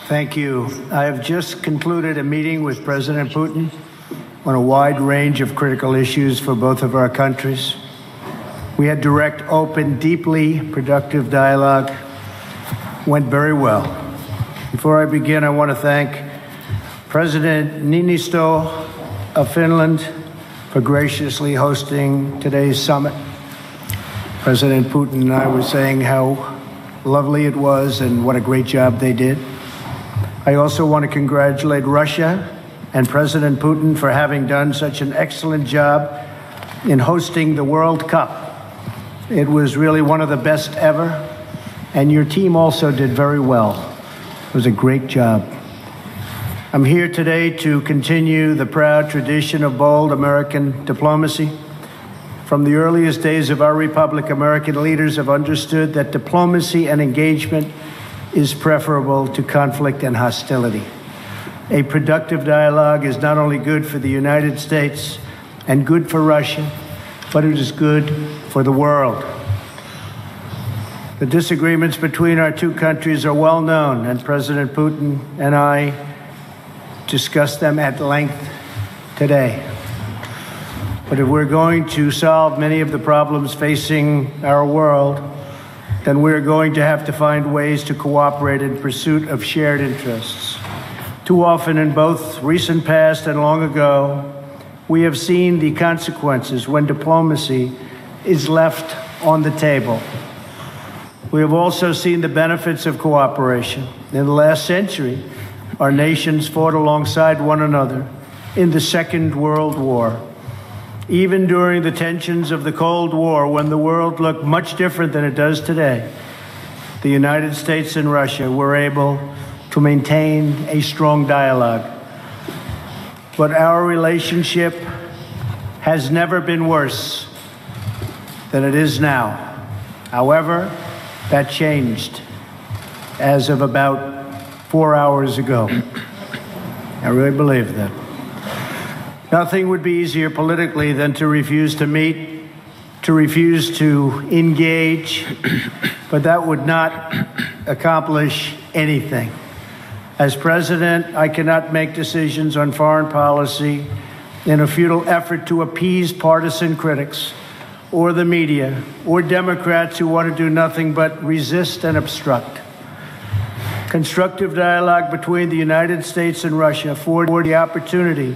Thank you. I have just concluded a meeting with President Putin on a wide range of critical issues for both of our countries. We had direct, open, deeply productive dialogue. Went very well. Before I begin, I want to thank President Niinisto of Finland for graciously hosting today's summit. President Putin and I were saying how lovely it was and what a great job they did. I also want to congratulate Russia and President Putin for having done such an excellent job in hosting the World Cup. It was really one of the best ever, and your team also did very well. It was a great job. I'm here today to continue the proud tradition of bold American diplomacy. From the earliest days of our republic, American leaders have understood that diplomacy and engagement is preferable to conflict and hostility. A productive dialogue is not only good for the United States and good for Russia, but it is good for the world. The disagreements between our two countries are well known, and President Putin and I discussed them at length today. But if we're going to solve many of the problems facing our world, then we're going to have to find ways to cooperate in pursuit of shared interests. Too often in both recent past and long ago, we have seen the consequences when diplomacy is left on the table. We have also seen the benefits of cooperation. In the last century, our nations fought alongside one another in the Second World War. Even during the tensions of the Cold War, when the world looked much different than it does today, the United States and Russia were able to maintain a strong dialogue. But our relationship has never been worse than it is now. However, that changed as of about 4 hours ago. I really believe that. Nothing would be easier politically than to refuse to meet, to refuse to engage, but that would not accomplish anything. As president, I cannot make decisions on foreign policy in a futile effort to appease partisan critics or the media or Democrats who want to do nothing but resist and obstruct. Constructive dialogue between the United States and Russia afford the opportunity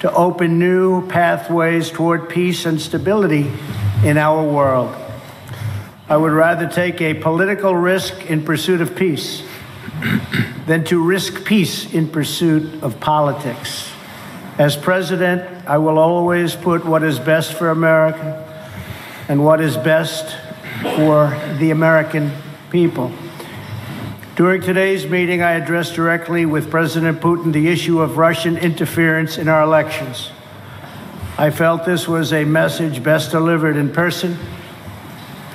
to open new pathways toward peace and stability in our world. I would rather take a political risk in pursuit of peace than to risk peace in pursuit of politics. As president, I will always put what is best for America and what is best for the American people. During today's meeting, I addressed directly with President Putin the issue of Russian interference in our elections. I felt this was a message best delivered in person.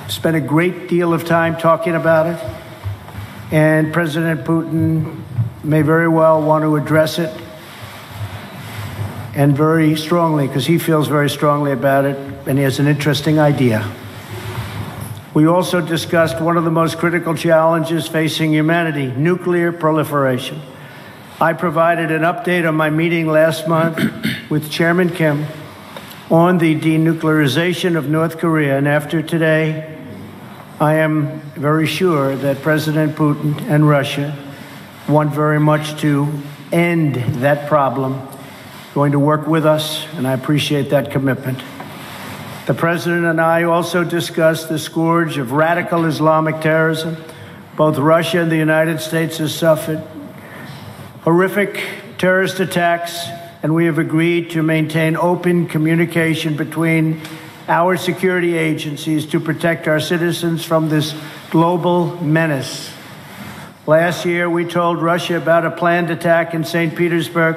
Spent a great deal of time talking about it, and President Putin may very well want to address it, and very strongly, because he feels very strongly about it, and he has an interesting idea. We also discussed one of the most critical challenges facing humanity, nuclear proliferation. I provided an update on my meeting last month with Chairman Kim on the denuclearization of North Korea, and after today, I am very sure that President Putin and Russia want very much to end that problem, going to work with us, and I appreciate that commitment. The President and I also discussed the scourge of radical Islamic terrorism. Both Russia and the United States have suffered horrific terrorist attacks, and we have agreed to maintain open communication between our security agencies to protect our citizens from this global menace. Last year, we told Russia about a planned attack in St. Petersburg,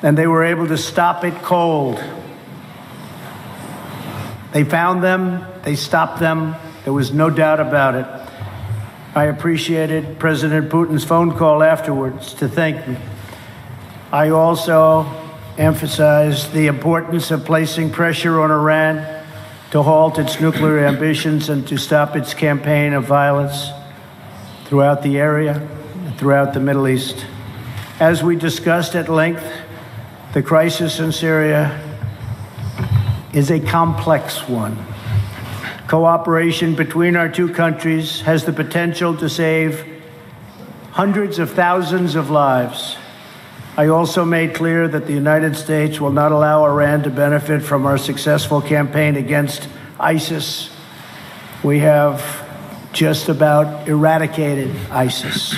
and they were able to stop it cold. They found them, they stopped them, there was no doubt about it. I appreciated President Putin's phone call afterwards to thank me. I also emphasized the importance of placing pressure on Iran to halt its nuclear ambitions and to stop its campaign of violence throughout the area, throughout the Middle East. As we discussed at length, the crisis in Syria is a complex one. Cooperation between our two countries has the potential to save hundreds of thousands of lives. I also made clear that the United States will not allow Iran to benefit from our successful campaign against ISIS. We have just about eradicated ISIS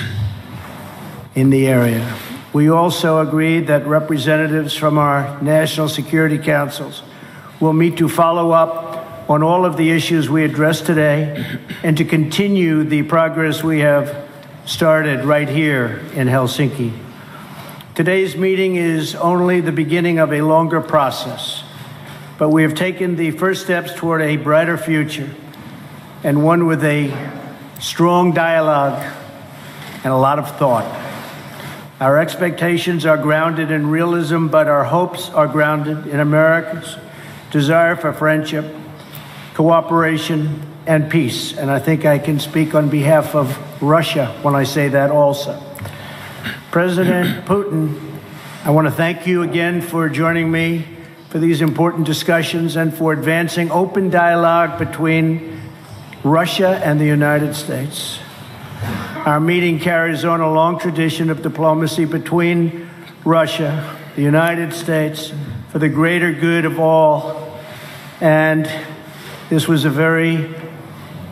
in the area. We also agreed that representatives from our national security councils will meet to follow up on all of the issues we addressed today and to continue the progress we have started right here in Helsinki. Today's meeting is only the beginning of a longer process, but we have taken the first steps toward a brighter future, and one with a strong dialogue and a lot of thought. Our expectations are grounded in realism, but our hopes are grounded in America's desire for friendship, cooperation, and peace. And I think I can speak on behalf of Russia when I say that also. President Putin, I want to thank you again for joining me for these important discussions and for advancing open dialogue between Russia and the United States. Our meeting carries on a long tradition of diplomacy between Russia, the United States, for the greater good of all. And this was a very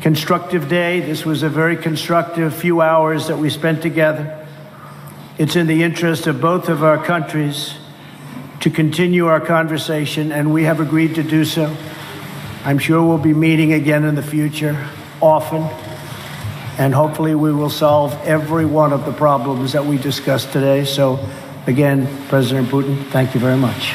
constructive day. This was a very constructive few hours that we spent together. It's in the interest of both of our countries to continue our conversation, and we have agreed to do so. I'm sure we'll be meeting again in the future, often, and hopefully we will solve every one of the problems that we discussed today. So, again, President Putin, thank you very much.